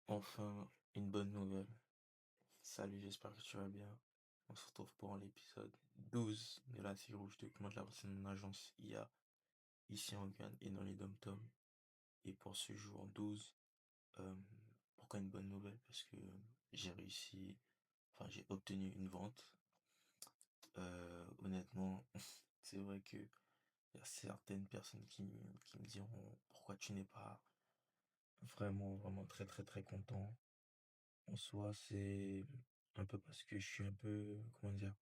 Enfin, une bonne nouvelle. Salut, j'espère que tu vas bien. On se retrouve pour l'épisode 12 de la série où je te documente la personne de mon agence IA ici en Guyane et dans les dom-toms. Et pour ce jour 12, euh, pourquoi une bonne nouvelle? Parce que j'ai réussi, enfin j'ai obtenu une vente. Honnêtement, c'est vrai que il y a certaines personnes qui me diront pourquoi tu n'es pas vraiment très très très content. En soi, c'est un peu parce que je suis un peu, comment dire,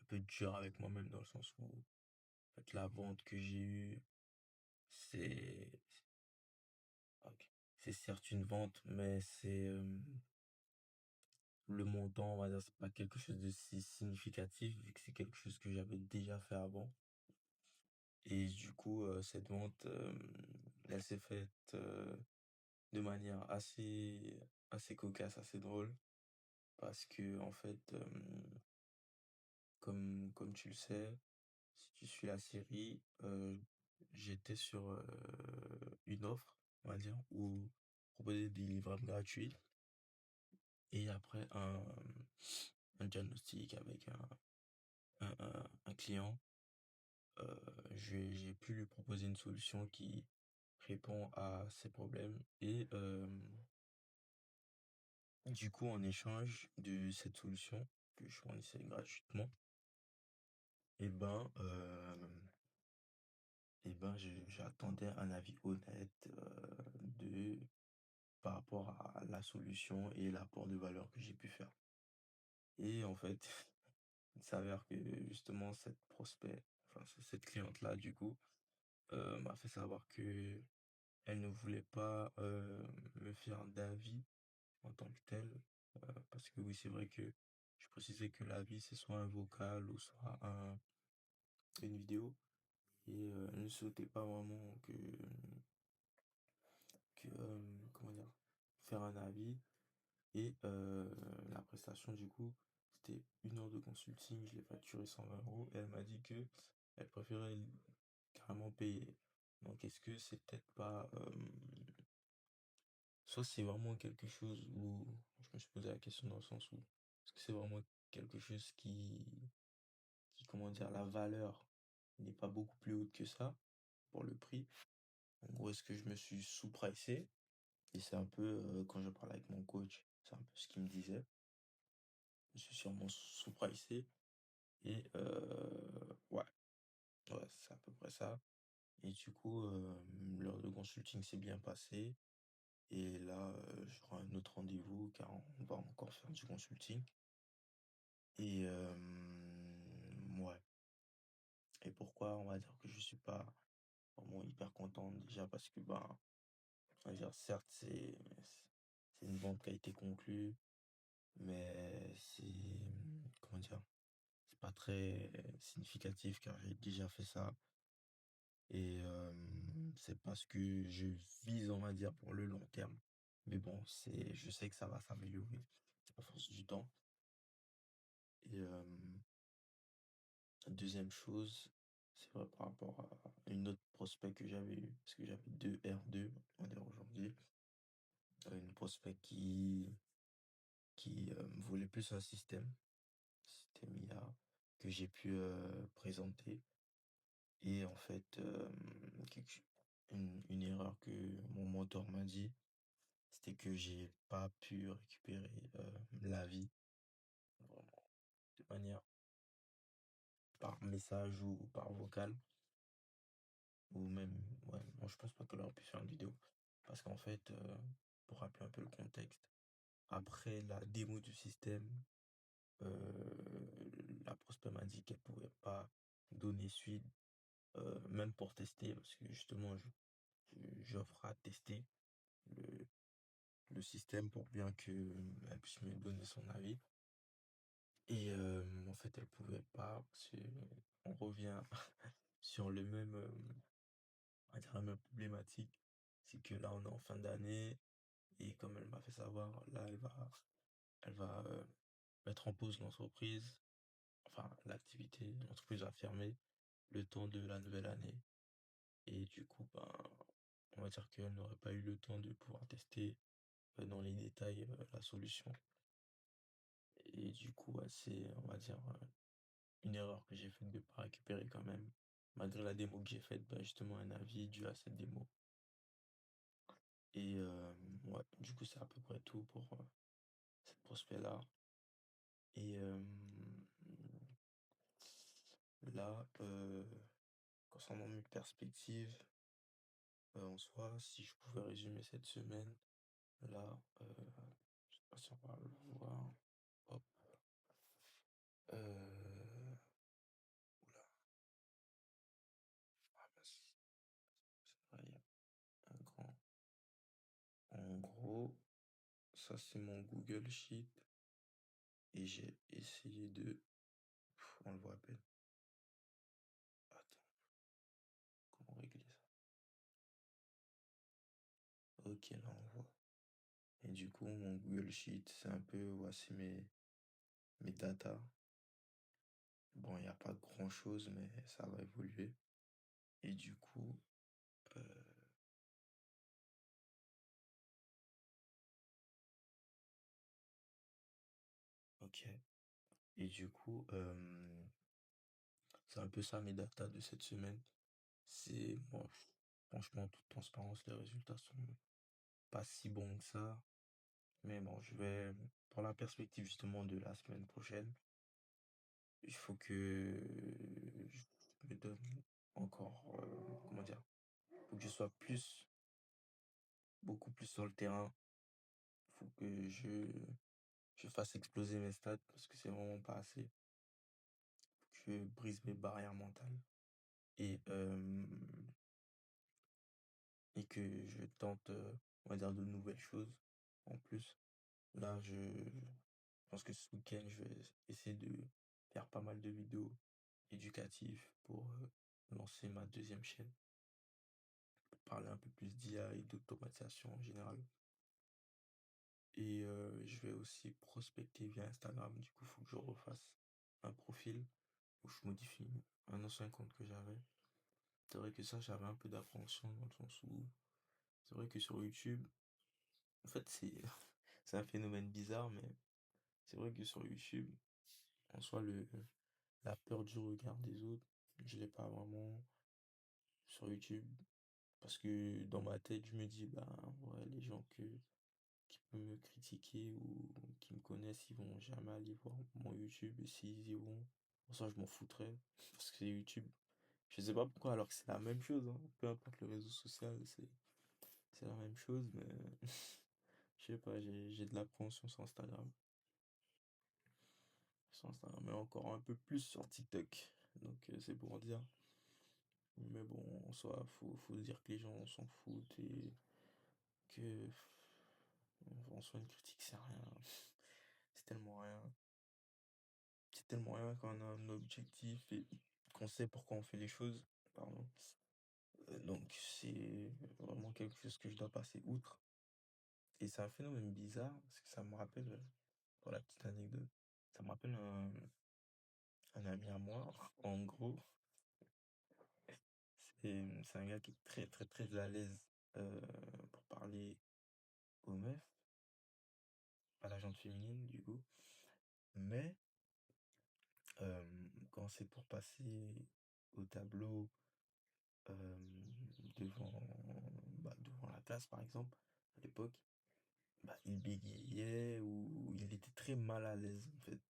un peu dur avec moi-même dans le sens où, en fait, la vente que j'ai eue, c'est, ok, c'est certes une vente, mais le montant, on va dire, c'est pas quelque chose de si significatif vu que c'est quelque chose que j'avais déjà fait avant. Et du coup, cette vente, elle s'est faite, de manière assez cocasse, assez drôle, parce que, en fait, comme tu le sais, si tu suis la série, j'étais sur une offre, on va dire, où proposer des livrables gratuits et après un diagnostic avec un client, j'ai pu lui proposer une solution qui répond à ses problèmes et du coup, en échange de cette solution que je fournissais gratuitement, et ben, j'attendais un avis honnête de par rapport à la solution et l'apport de valeur que j'ai pu faire. Et en fait, il s'avère que justement cette prospect, enfin cette cliente-là du coup, m'a fait savoir que elle ne voulait pas me faire d'avis en tant que tel, parce que oui c'est vrai que je précisais que l'avis c'est soit un vocal ou soit une vidéo, et elle ne souhaitait pas vraiment comment dire, faire un avis. Et la prestation, du coup, c'était 1 heure de consulting, je l'ai facturé 120 €, et elle m'a dit que elle préférait carrément payer. Donc, est-ce que c'est peut-être pas... soit c'est vraiment quelque chose où... Je me suis posé la question dans le sens où... Est-ce que c'est vraiment quelque chose comment dire, la valeur n'est pas beaucoup plus haute que ça pour le prix? En gros, est-ce que je me suis sous-pricé? Et c'est un peu, quand je parle avec mon coach, c'est un peu ce qu'il me disait. Je suis sûrement sous-pricé. Et ouais, ouais, c'est à peu près ça. Et du coup, l'heure de consulting s'est bien passée. Et là, j'aurai un autre rendez-vous car on va encore faire du consulting. Et ouais. Et pourquoi on va dire que je suis pas vraiment hyper content déjà parce que ben, on va dire certes c'est une vente qui a été conclue, mais comment dire, c'est pas très significatif car j'ai déjà fait ça. Et c'est parce que je vise, on va dire, pour le long terme. Mais bon, je sais que ça va s'améliorer à force du temps. Et deuxième chose, c'est vrai par rapport à une autre prospect que j'avais eu, parce que j'avais deux R2, on va dire aujourd'hui, une prospect qui voulait plus un système IA que j'ai pu présenter. Et en fait, une erreur que mon mentor m'a dit, c'était que j'ai pas pu récupérer l'avis vraiment de manière par message ou par vocal ou même ouais non, je pense pas qu'elle aurait pu faire une vidéo parce qu'en fait pour rappeler un peu le contexte, après la démo du système, la prospect m'a dit qu'elle pouvait pas donner suite, même pour tester parce que justement j'offre à tester le, le système pour bien que elle puisse me donner son avis. Et en fait, elle pouvait pas, parce que on revient sur le même, on va dire la même problématique. C'est que là, on est en fin d'année, et comme elle m'a fait savoir, là, elle va mettre en pause l'entreprise, enfin, l'entreprise va fermer le temps de la nouvelle année. Et du coup, ben, on va dire qu'elle n'aurait pas eu le temps de pouvoir tester dans les détails la solution. Et du coup, ouais, c'est, on va dire, une erreur que j'ai faite de ne pas récupérer quand même, malgré la démo que j'ai faite, bah, justement un avis dû à cette démo. Et ouais, du coup, c'est à peu près tout pour cette prospect-là. Et là, concernant mes perspectives, en soi, si je pouvais résumer cette semaine, là, je sais pas si on va le voir. Hop. Oula, ah mince, c'est vrai, il y a un grand. En gros, ça c'est mon Google Sheet et j'ai essayé de. On le voit à peine. Attends, comment régler ça? Ok, là on voit. Et du coup, mon Google Sheet, c'est un peu, voici mes datas. Bon, il n'y a pas grand-chose, mais ça va évoluer. Et du coup, euh, ok. Et du coup, c'est un peu ça mes datas de cette semaine. C'est, bon, franchement, en toute transparence, les résultats sont pas si bons que ça. Mais bon, je vais, pour la perspective justement de la semaine prochaine, il faut que je me donne encore, comment dire, il faut que je sois beaucoup plus sur le terrain. Il faut que je fasse exploser mes stats parce que c'est vraiment pas assez. Faut que je brise mes barrières mentales et, euh, et que je tente, on va dire, de nouvelles choses en plus. Là, je pense que ce week-end, je vais essayer de faire pas mal de vidéos éducatives pour lancer ma deuxième chaîne, pour parler un peu plus d'IA et d'automatisation en général. Et je vais aussi prospecter via Instagram. Du coup, il faut que je refasse un profil où je modifie un ancien compte que j'avais. C'est vrai que ça, j'avais un peu d'appréhension dans le sens où c'est vrai que sur YouTube, en fait, c'est c'est un phénomène bizarre, mais c'est vrai que sur YouTube, en soi, la peur du regard des autres, je l'ai pas vraiment sur YouTube. Parce que dans ma tête, je me dis, bah, ouais, les gens qui peuvent me critiquer ou qui me connaissent, ils vont jamais aller voir mon YouTube. Et s'ils y vont, pour ça, je m'en foutrais. Parce que c'est YouTube. Je sais pas pourquoi, alors que c'est la même chose, hein. Peu importe le réseau social, c'est la même chose, mais je sais pas, j'ai de l'appréhension sur Instagram. Sur Instagram, mais encore un peu plus sur TikTok. Donc, c'est pour dire. Mais bon, en soi, faut se dire que les gens s'en foutent et que en soi une critique c'est rien. C'est tellement rien. C'est tellement rien quand on a un objectif et qu'on sait pourquoi on fait les choses. Pardon. Donc c'est vraiment quelque chose que je dois passer outre. Et c'est un phénomène bizarre parce que ça me rappelle, pour la petite anecdote, ça me rappelle un ami à moi. En gros, c'est un gars qui est très très très à l'aise euh, pour parler aux meufs, à la gente féminine du coup. Mais euh, quand c'est pour passer au tableau euh, devant, devant la classe par exemple, à l'époque, bah, il bégayait ou il était très mal à l'aise en fait.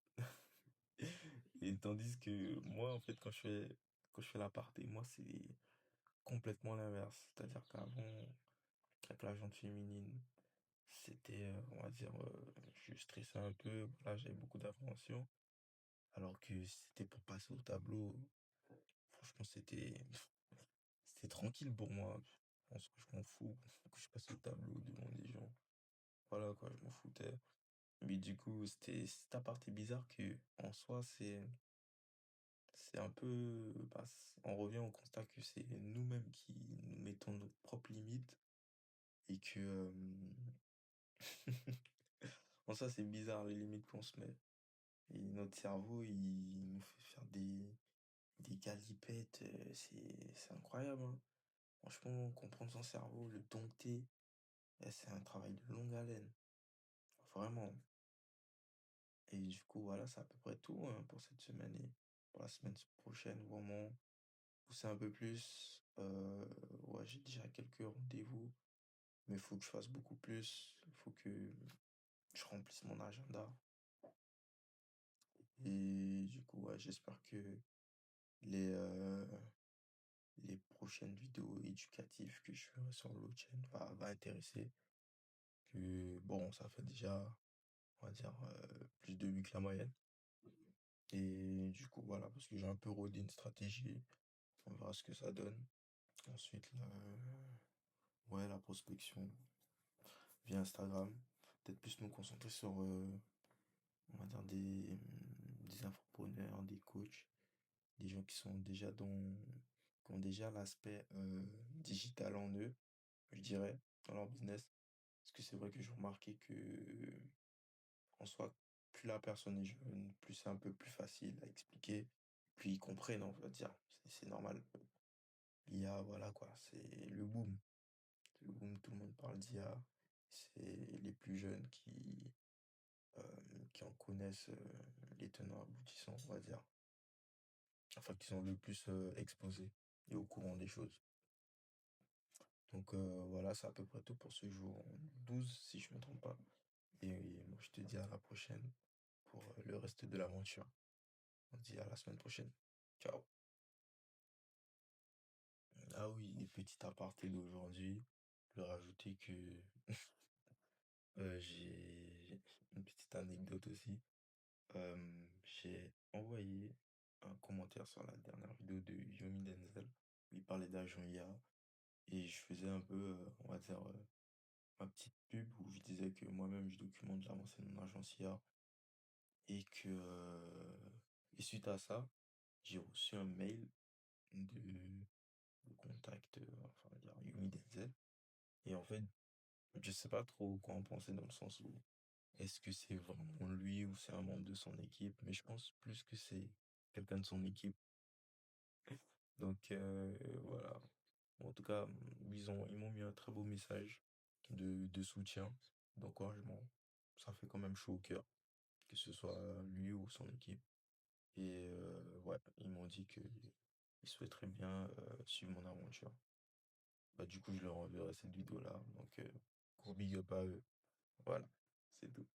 Et tandis que moi en fait quand je fais l'aparté, moi c'est complètement l'inverse. C'est-à-dire qu'avant, avec la gente féminine, c'était, on va dire, je stressais un peu, là j'avais beaucoup d'appréhension. Alors que si c'était pour passer au tableau, franchement c'était tranquille pour moi. Je pense que je m'en fous que je passe au tableau devant des gens. Voilà quoi, je m'en foutais. Mais du coup, c'était cette partie bizarre que en soi, c'est un peu, bah, on revient au constat que c'est nous-mêmes qui nous mettons nos propres limites et que en soi, c'est bizarre les limites qu'on se met. Et notre cerveau, il nous fait faire des galipettes, c'est incroyable, hein. Franchement, comprendre son cerveau, le dompter, c'est un travail de longue haleine. Vraiment. Et du coup, voilà, c'est à peu près tout hein, pour cette semaine et pour la semaine prochaine, vraiment pousser un peu plus. Ouais, j'ai déjà quelques rendez-vous, mais il faut que je fasse beaucoup plus. Il faut que je remplisse mon agenda. Et du coup, ouais, j'espère que les, euh, les prochaines vidéos éducatives que je ferai sur l'autre chaîne va intéresser. Que bon, ça fait déjà, on va dire, plus de vues que la moyenne. Et du coup, voilà, parce que j'ai un peu rodé une stratégie. On verra ce que ça donne. Ensuite, ouais, la prospection via Instagram. Peut-être plus me concentrer sur, on va dire, des infopreneurs, des coachs, des gens qui sont déjà qui ont déjà l'aspect digital en eux, je dirais, dans leur business. Parce que c'est vrai que j'ai remarqué que, en soi, plus la personne est jeune, plus c'est un peu plus facile à expliquer. Puis ils comprennent, on va dire. C'est normal. L'IA, voilà quoi, c'est le boom. C'est le boom, tout le monde parle d'IA. C'est les plus jeunes qui en connaissent les tenants aboutissants, on va dire. Enfin, qui sont le plus exposés et au courant des choses. Donc voilà, c'est à peu près tout pour ce jour 12, si je me trompe pas. Et moi, je te dis à la prochaine pour le reste de l'aventure. On se dit à la semaine prochaine. Ciao. Ah oui, et petit aparté d'aujourd'hui, je vais rajouter que j'ai une petite anecdote aussi. J'ai envoyé un commentaire sur la dernière vidéo de Yomi Denzel où il parlait d'agent IA et je faisais un peu, on va dire, ma petite pub où je disais que moi-même je documente l'avancée de mon agence IA et que et suite à ça, j'ai reçu un mail de contact, enfin, on va dire Yomi Denzel. Et en fait, je sais pas trop quoi en penser dans le sens où est-ce que c'est vraiment lui ou c'est un membre de son équipe, mais je pense plus que c'est quelqu'un de son équipe. Donc voilà. En tout cas, ils m'ont mis un très beau message de soutien, d'encouragement. Ça fait quand même chaud au cœur, que ce soit lui ou son équipe. Et ouais, ils m'ont dit qu'ils souhaiteraient bien suivre mon aventure. Bah du coup, je leur enverrai cette vidéo-là. Donc gros big up à eux. Voilà, c'est tout.